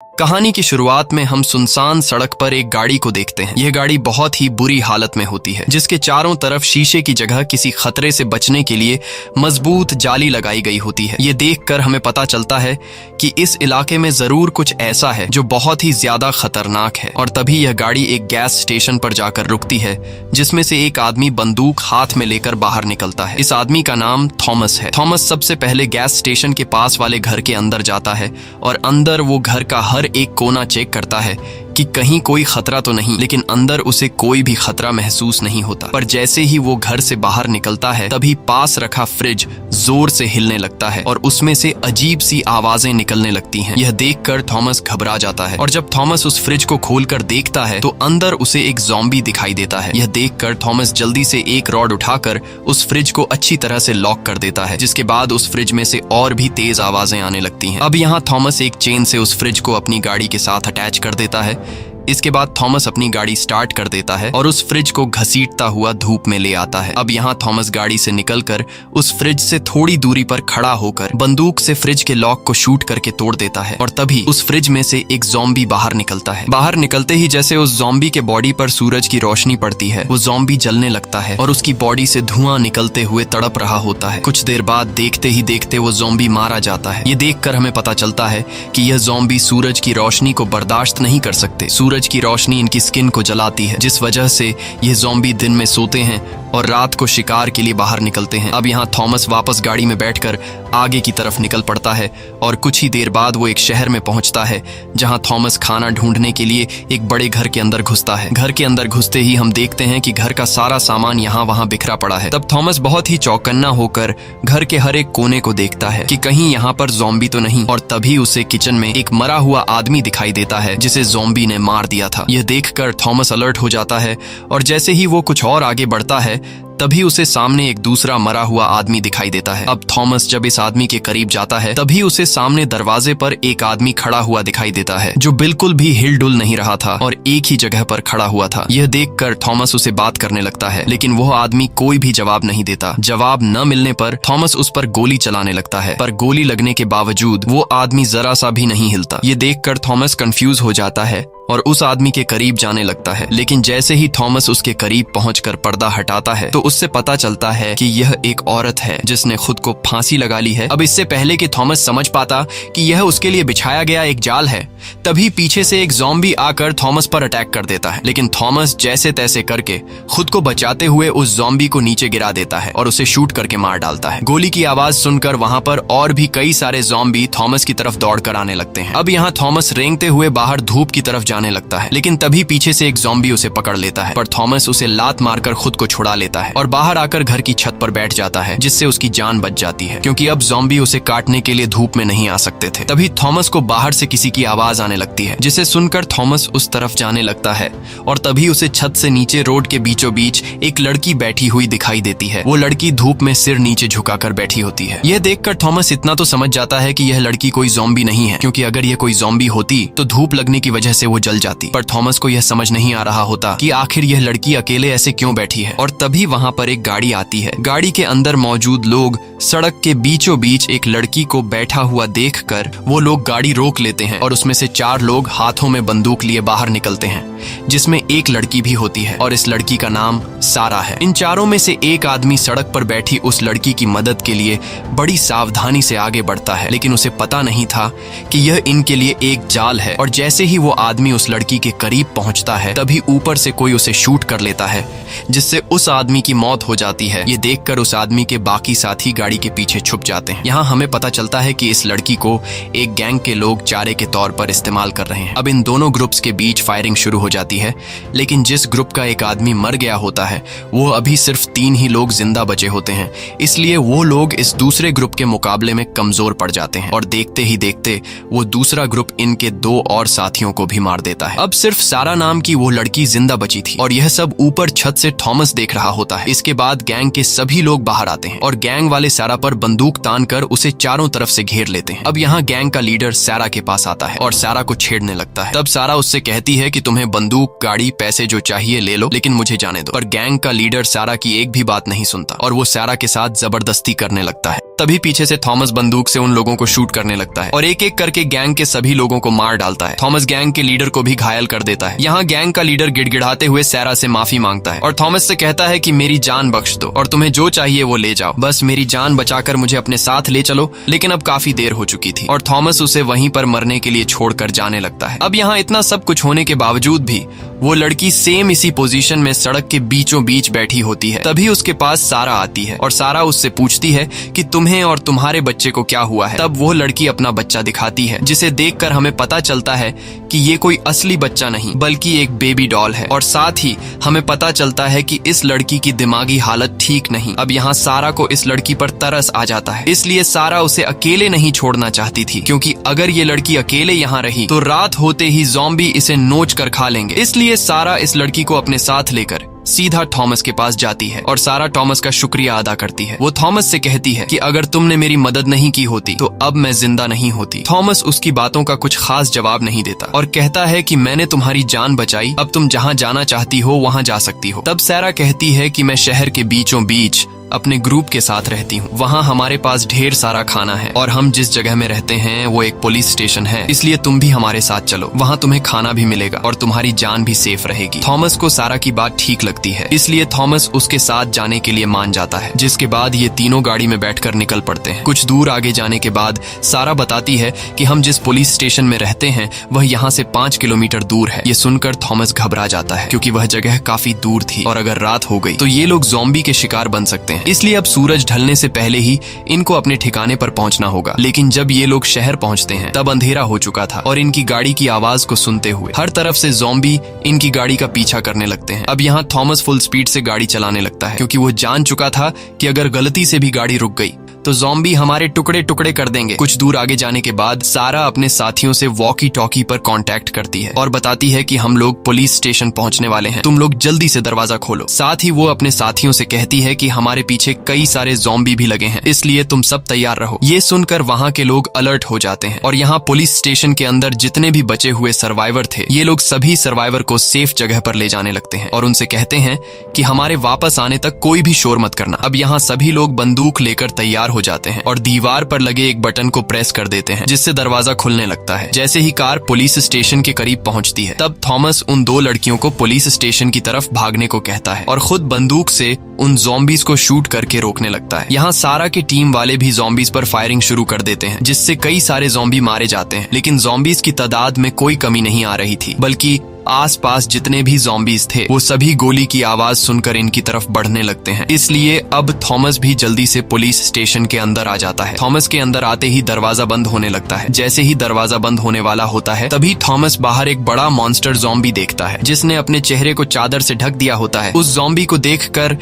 कहानी की शुरुआत में हम सुनसान सड़क पर एक गाड़ी को देखते हैं। यह गाड़ी बहुत ही बुरी हालत में होती है, जिसके चारों तरफ शीशे की जगह किसी खतरे से बचने के लिए मजबूत जाली लगाई गई होती है। ये देखकर हमें पता चलता है कि इस इलाके में जरूर कुछ ऐसा है जो बहुत ही ज्यादा खतरनाक है। और तभी यह गाड़ी एक गैस स्टेशन पर जाकर रुकती है, जिसमें से एक आदमी बंदूक हाथ में लेकर बाहर निकलता है। इस आदमी का नाम थॉमस है। थॉमस सबसे पहले गैस स्टेशन के पास वाले घर के अंदर जाता है और अंदर वो घर का हर एक कोना चेक करता है कि कहीं कोई खतरा तो नहीं, लेकिन अंदर उसे कोई भी खतरा महसूस नहीं होता। पर जैसे ही वो घर से बाहर निकलता है, तभी पास रखा फ्रिज जोर से हिलने लगता है और उसमें से अजीब सी आवाजें निकलने लगती हैं। यह देखकर थॉमस घबरा जाता है और जब थॉमस उस फ्रिज को खोलकर देखता है तो अंदर उसे एक ज़ॉम्बी दिखाई देता है। यह देखकर थॉमस जल्दी से एक रॉड उठाकर उस फ्रिज को अच्छी तरह से लॉक कर देता है, जिसके बाद उस फ्रिज में से और भी तेज आवाजें आने लगती हैं। अब यहाँ थॉमस एक चेन से उस फ्रिज को अपनी गाड़ी के साथ अटैच कर देता है। इसके बाद थॉमस अपनी गाड़ी स्टार्ट कर देता है और उस फ्रिज को घसीटता हुआ धूप में ले आता है। अब यहाँ थॉमस गाड़ी से निकलकर उस फ्रिज से थोड़ी दूरी पर खड़ा होकर बंदूक से फ्रिज के लॉक को शूट करके तोड़ देता है और तभी उस फ्रिज में से एक ज़ॉम्बी बाहर निकलता है। बाहर निकलते ही जैसे उस ज़ॉम्बी के बॉडी पर सूरज की रोशनी पड़ती है, वो ज़ॉम्बी जलने लगता है और उसकी बॉडी से धुआं निकलते हुए तड़प रहा होता है। कुछ देर बाद देखते ही देखते वो ज़ॉम्बी मारा जाता है। ये देखकर हमें पता चलता है कि यह ज़ॉम्बी सूरज की रोशनी को बर्दाश्त नहीं कर सकते। सूरज की रोशनी इनकी स्किन को जलाती है, जिस वजह से ये ज़ॉम्बी दिन में सोते हैं और रात को शिकार के लिए बाहर निकलते हैं। अब यहाँ थॉमस वापस गाड़ी में बैठकर आगे की तरफ निकल पड़ता है और कुछ ही देर बाद वो एक शहर में पहुंचता है, जहाँ थॉमस खाना ढूंढने के लिए एक बड़े घर के अंदर घुसता है। घर के अंदर घुसते ही हम देखते हैं कि घर का सारा सामान यहाँ वहाँ बिखरा पड़ा है। तब थॉमस बहुत ही चौकन्ना होकर घर के हर एक कोने को देखता है कि कहीं यहाँ पर ज़ॉम्बी तो नहीं, और तभी उसे किचन में एक मरा हुआ आदमी दिखाई देता है, जिसे ज़ॉम्बी ने मार दिया था। यह देखकर थॉमस अलर्ट हो जाता है और जैसे ही वो कुछ और आगे बढ़ता है, तभी उसे सामने एक दूसरा मरा हुआ आदमी दिखाई देता है। अब थॉमस जब इस आदमी के करीब जाता है, तभी उसे सामने दरवाजे पर एक आदमी खड़ा हुआ दिखाई देता है, जो बिल्कुल भी हिलडुल नहीं रहा था और एक ही जगह पर खड़ा हुआ था। यह देखकर थॉमस उसे बात करने लगता है, लेकिन वह आदमी कोई भी जवाब नहीं देता। जवाब न मिलने पर थॉमस उस पर गोली चलाने लगता है, पर गोली लगने के बावजूद वो आदमी जरा सा भी नहीं हिलता। ये देखकर थॉमस कंफ्यूज हो जाता है और उस आदमी के करीब जाने लगता है, लेकिन जैसे ही थॉमस उसके करीब पहुंचकर पर्दा हटाता है तो उससे पता चलता है कि यह एक औरत है जिसने खुद को फांसी लगा ली है। अब इससे पहले कि थॉमस समझ पाता कि यह उसके लिए बिछाया गया एक जाल है, तभी पीछे से एक ज़ॉम्बी आकर थॉमस पर अटैक कर देता है, लेकिन थॉमस जैसे तैसे करके खुद को बचाते हुए उस ज़ॉम्बी को नीचे गिरा देता है और उसे शूट करके मार डालता है। गोली की आवाज सुनकर वहां पर और भी कई सारे ज़ॉम्बी थॉमस की तरफ दौड़कर आने लगते हैं। अब यहाँ थॉमस रेंगते हुए बाहर धूप की तरफ जाने लगता है, लेकिन तभी पीछे से एक ज़ॉम्बी उसे पकड़ लेता है, पर थॉमस उसे लात मारकर खुद को छुड़ा लेता है और बाहर आकर घर की छत पर बैठ जाता है, जिससे उसकी जान बच जाती है, क्योंकि अब ज़ॉम्बी उसे काटने के लिए धूप में नहीं आ सकते थे। तभी थॉमस को बाहर से किसी की आवाज आने लगती है, जिसे सुनकर थॉमस उस तरफ जाने लगता है और तभी उसे छत से नीचे रोड के बीचों बीच एक लड़की बैठी हुई दिखाई देती है। वो लड़की धूप में सिर नीचे झुकाकर बैठी होती है। यह देखकर थॉमस इतना तो समझ जाता है कि यह लड़की कोई ज़ॉम्बी नहीं है, क्योंकि अगर यह कोई ज़ॉम्बी होती तो धूप लगने की वजह से वो जल जाती। पर थॉमस को यह समझ नहीं आ रहा होता कि आखिर यह लड़की अकेले ऐसे क्यों बैठी है। और तभी वहां पर एक गाड़ी आती है। गाड़ी के अंदर मौजूद लोग सड़क के बीचों बीच एक लड़की को बैठा हुआ देखकर वो लोग गाड़ी रोक लेते हैं और उसमें से 4 लोग हाथों में बंदूक लिए बाहर निकलते हैं, जिसमें एक लड़की भी होती है और इस लड़की का नाम सारा है। इन चारों में से एक आदमी सड़क पर बैठी उस लड़की की मदद के लिए बड़ी सावधानी से आगे बढ़ता है, लेकिन उसे पता नहीं था कि यह इनके लिए एक जाल है। और जैसे ही वो आदमी उस लड़की के करीब पहुंचता है, तभी ऊपर से कोई उसे शूट कर लेता है, जिससे उस आदमी की मौत हो जाती है। ये देखकर उस आदमी के बाकी साथी गाड़ी के पीछे छुप जाते हैं। यहाँ हमें पता चलता है कि इस लड़की को एक गैंग के लोग चारे के तौर पर इस्तेमाल कर रहे हैं। अब इन दोनों ग्रुप्स के बीच फायरिंग शुरू हो जाती है, लेकिन जिस ग्रुप का एक आदमी मर गया होता है, वो अभी सिर्फ 3 ही लोग जिंदा बचे होते हैं, इसलिए वो लोग इस दूसरे ग्रुप के मुकाबले में कमजोर पड़ जाते हैं और देखते ही देखते वो दूसरा ग्रुप इनके 2 और साथियों को भी मार देता है। अब सिर्फ सारा नाम की वो लड़की जिंदा बची थी और यह सब ऊपर छत से थॉमस देख रहा होता है। इसके बाद गैंग के सभी लोग बाहर आते हैं और गैंग वाले सारा पर बंदूक तानकर उसे चारों तरफ से घेर लेते हैं। अब यहाँ गैंग का लीडर सारा के पास आता है और सारा को छेड़ने लगता है। तब सारा उससे कहती है कि तुम्हें बंदूक, गाड़ी, पैसे जो चाहिए ले लो, लेकिन मुझे जाने दो। पर गैंग का लीडर सारा की एक भी बात नहीं सुनता और वो सारा के साथ जबरदस्ती करने लगता है। तभी पीछे से थॉमस बंदूक से उन लोगों को शूट करने लगता है और एक एक करके गैंग के सभी लोगों को मार डालता है। थॉमस गैंग के लीडर को भी घायल कर देता है। यहाँ गैंग का लीडर गिड़गिड़ाते हुए सैरा से माफी मांगता है और थॉमस से कहता है कि मेरी जान बख्श दो और तुम्हें जो चाहिए वो ले जाओ, बस मेरी जान बचाकर मुझे अपने साथ ले चलो। लेकिन अब काफी देर हो चुकी थी और थॉमस उसे वहीं पर मरने के लिए छोड़कर जाने लगता है। अब यहाँ इतना सब कुछ होने के बावजूद भी वो लड़की सेम इसी पोजीशन में सड़क के बीचों बीच बैठी होती है। तभी उसके पास सारा आती है और सारा उससे पूछती है कि तुम्हें और तुम्हारे बच्चे को क्या हुआ है। तब वो लड़की अपना बच्चा दिखाती है, जिसे देखकर हमें पता चलता है कि ये कोई असली बच्चा नहीं बल्कि एक बेबी डॉल है। और साथ ही हमें पता चलता है कि इस लड़की की दिमागी हालत ठीक नहीं। अब यहाँ सारा को इस लड़की पर तरस आ जाता है, इसलिए सारा उसे अकेले नहीं छोड़ना चाहती थी, क्योंकि अगर ये लड़की अकेले यहाँ रही तो रात होते ही ज़ॉम्बी इसे नोच कर खा लेंगे। इसलिए सारा इस लड़की को अपने साथ लेकर सीधा थॉमस के पास जाती है और सारा थॉमस का शुक्रिया अदा करती है। वो थॉमस से कहती है कि अगर तुमने मेरी मदद नहीं की होती तो अब मैं जिंदा नहीं होती। थॉमस उसकी बातों का कुछ खास जवाब नहीं देता और कहता है कि मैंने तुम्हारी जान बचाई, अब तुम जहाँ जाना चाहती हो वहाँ जा सकती हो। तब सैरा कहती है कि मैं शहर के बीचों बीच अपने ग्रुप के साथ रहती हूँ, वहाँ हमारे पास ढेर सारा खाना है और हम जिस जगह में रहते हैं वो एक पुलिस स्टेशन है, इसलिए तुम भी हमारे साथ चलो, वहाँ तुम्हें खाना भी मिलेगा और तुम्हारी जान भी सेफ रहेगी। थॉमस को सारा की बात ठीक लगती है, इसलिए थॉमस उसके साथ जाने के लिए मान जाता है, जिसके बाद ये तीनों गाड़ी में बैठकर निकल पड़ते हैं। कुछ दूर आगे जाने के बाद सारा बताती है कि हम जिस पुलिस स्टेशन में रहते हैं वह यहाँ से 5 किलोमीटर दूर है। ये सुनकर थॉमस घबरा जाता है, क्योंकि वह जगह काफी दूर थी और अगर रात हो गई तो ये लोग ज़ॉम्बी के शिकार बन सकते हैं। इसलिए अब सूरज ढलने से पहले ही इनको अपने ठिकाने पर पहुंचना होगा। लेकिन जब ये लोग शहर पहुंचते हैं तब अंधेरा हो चुका था और इनकी गाड़ी की आवाज को सुनते हुए हर तरफ से ज़ॉम्बी इनकी गाड़ी का पीछा करने लगते हैं। अब यहाँ थॉमस फुल स्पीड से गाड़ी चलाने लगता है, क्योंकि वो जान चुका था कि अगर गलती से भी गाड़ी रुक गई तो ज़ॉम्बी हमारे टुकड़े टुकड़े कर देंगे। कुछ दूर आगे जाने के बाद सारा अपने साथियों से वॉकी टॉकी पर कांटेक्ट करती है और बताती है कि हम लोग पुलिस स्टेशन पहुंचने वाले हैं, तुम लोग जल्दी से दरवाजा खोलो। साथ ही वो अपने साथियों से कहती है कि हमारे पीछे कई सारे ज़ॉम्बी भी लगे हैं, इसलिए तुम सब तैयार रहो। ये सुनकर वहाँ के लोग अलर्ट हो जाते हैं और यहाँ पुलिस स्टेशन के अंदर जितने भी बचे हुए सर्वाइवर थे ये लोग सभी सर्वाइवर को सेफ जगह पर ले जाने लगते हैं और उनसे कहते हैं कि हमारे वापस आने तक कोई भी शोर मत करना। अब यहाँ सभी लोग बंदूक लेकर तैयार हो जाते हैं और दीवार पर लगे एक बटन को प्रेस कर देते हैं, जिससे दरवाजा खुलने लगता है। जैसे ही कार पुलिस स्टेशन के करीब पहुंचती है तब थॉमस उन दो लड़कियों को पुलिस स्टेशन की तरफ भागने को कहता है और खुद बंदूक से उन ज़ॉम्बीज को शूट करके रोकने लगता है। यहाँ सारा की टीम वाले भी ज़ॉम्बीज पर फायरिंग शुरू कर देते हैं, जिससे कई सारे ज़ॉम्बी मारे जाते हैं। लेकिन ज़ॉम्बीज की तादाद में कोई कमी नहीं आ रही थी, बल्कि आसपास जितने भी ज़ॉम्बीज थे वो सभी गोली की आवाज सुनकर इनकी तरफ बढ़ने लगते हैं। इसलिए अब थॉमस भी जल्दी से पुलिस स्टेशन के अंदर आ जाता है। थॉमस के अंदर आते ही दरवाजा बंद होने लगता है। जैसे ही दरवाजा बंद होने वाला होता है तभी थॉमस बाहर एक बड़ा मॉन्स्टर ज़ॉम्बी देखता है, जिसने अपने चेहरे को चादर से ढक दिया होता है। उस ज़ॉम्बी को देखकर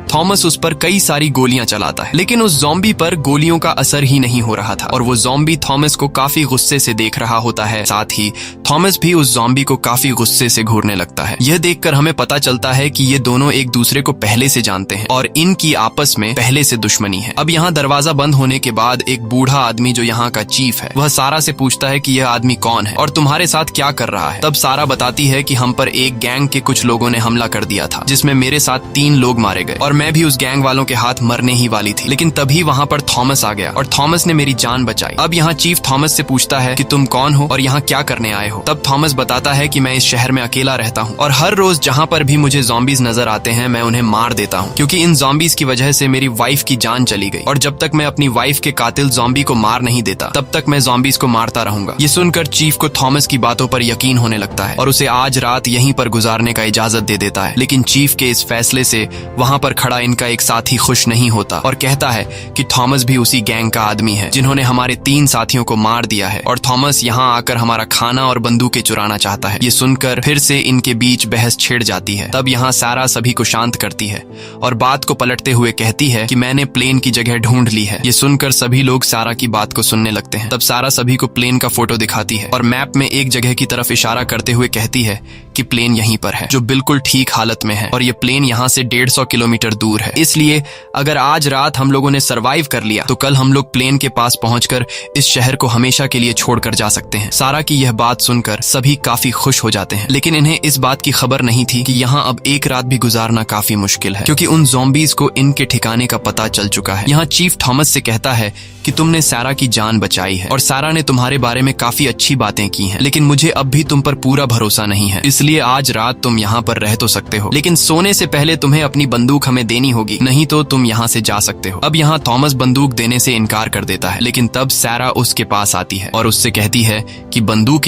थॉमस उस पर कई सारी गोलियां चलाता है, लेकिन उस ज़ॉम्बी पर गोलियों का असर ही नहीं हो रहा था और वो ज़ॉम्बी थॉमस को काफी गुस्से से देख रहा होता है। साथ ही थॉमस भी उस ज़ॉम्बी को काफी गुस्से से घूरने लगता है। यह देखकर हमें पता चलता है कि ये दोनों एक दूसरे को पहले से जानते हैं और इनकी आपस में पहले से दुश्मनी है। अब यहाँ दरवाजा बंद होने के बाद एक बूढ़ा आदमी जो यहाँ का चीफ है वह सारा से पूछता है कि यह आदमी कौन है और तुम्हारे साथ क्या कर रहा है। तब सारा बताती है कि हम पर एक गैंग के कुछ लोगों ने हमला कर दिया था, जिसमें मेरे साथ 3 लोग मारे गए और मैं भी उस गैंग वालों के हाथ मरने ही वाली थी। लेकिन तभी वहाँ पर थॉमस आ गया और थॉमस ने मेरी जान बचाई। अब यहाँ चीफ थॉमस से पूछता है कि तुम कौन हो और यहाँ क्या करने आए हो। तब थॉमस बताता है कि मैं इस शहर में अकेला रहता हूँ और हर रोज जहाँ पर भी मुझे ज़ॉम्बीज नजर आते हैं मैं उन्हें मार देता हूँ, क्योंकि इन ज़ॉम्बीज की वजह से मेरी वाइफ की जान चली गई और जब तक मैं अपनी वाइफ के कातिल ज़ॉम्बी को मार नहीं देता तब तक मैं ज़ॉम्बीज को मारता रहूंगा। ये सुनकर चीफ को थॉमस की बातों पर यकीन होने लगता है और उसे आज रात यहीं पर गुजारने का इजाजत दे देता है। लेकिन चीफ के इस फैसले से वहाँ पर खड़ा इनका एक साथी खुश नहीं होता और कहता है कि थॉमस भी उसी गैंग का आदमी है जिन्होंने हमारे 3 साथियों को मार दिया है और थॉमस यहाँ आकर हमारा खाना और बंदूकें चुराना चाहता है। ये सुनकर फिर से इनके बीच बहस छिड़ जाती है। तब यहाँ सारा सभी को शांत करती है और बात को पलटते हुए कहती है कि मैंने प्लेन की जगह ढूंढ ली है। ये सुनकर सभी लोग सारा की बात को सुनने लगते हैं। तब सारा सभी को प्लेन का फोटो दिखाती है और मैप में एक जगह की तरफ इशारा करते हुए कहती है कि प्लेन यहीं पर है, जो बिल्कुल ठीक हालत में है और ये प्लेन यहाँ से 150 किलोमीटर दूर है। इसलिए अगर आज रात हम लोगों ने सरवाइव कर लिया तो कल हम लोग प्लेन के पास पहुंचकर इस शहर को हमेशा के लिए छोड़कर जा सकते हैं। सारा की यह बात सुनकर सुनकर सभी काफी खुश हो जाते हैं, लेकिन इन्हें इस बात की खबर नहीं थी कि यहाँ अब एक रात भी गुजारना काफी मुश्किल है, क्योंकि उन ज़ॉम्बीज़ को इनके ठिकाने का पता चल चुका है। यहाँ चीफ थॉमस से कहता है कि तुमने सारा की जान बचाई है और सारा ने तुम्हारे बारे में काफी अच्छी बातें की हैं, लेकिन मुझे अब भी तुम पर पूरा भरोसा नहीं है, इसलिए आज रात तुम यहाँ पर रह तो सकते हो, लेकिन सोने से पहले तुम्हें अपनी बंदूक हमें देनी होगी, नहीं तो तुम यहाँ से जा सकते हो। अब यहाँ थॉमस बंदूक देने से इनकार कर देता है, लेकिन तब सारा उसके पास आती है और उससे कहती है कि बंदूक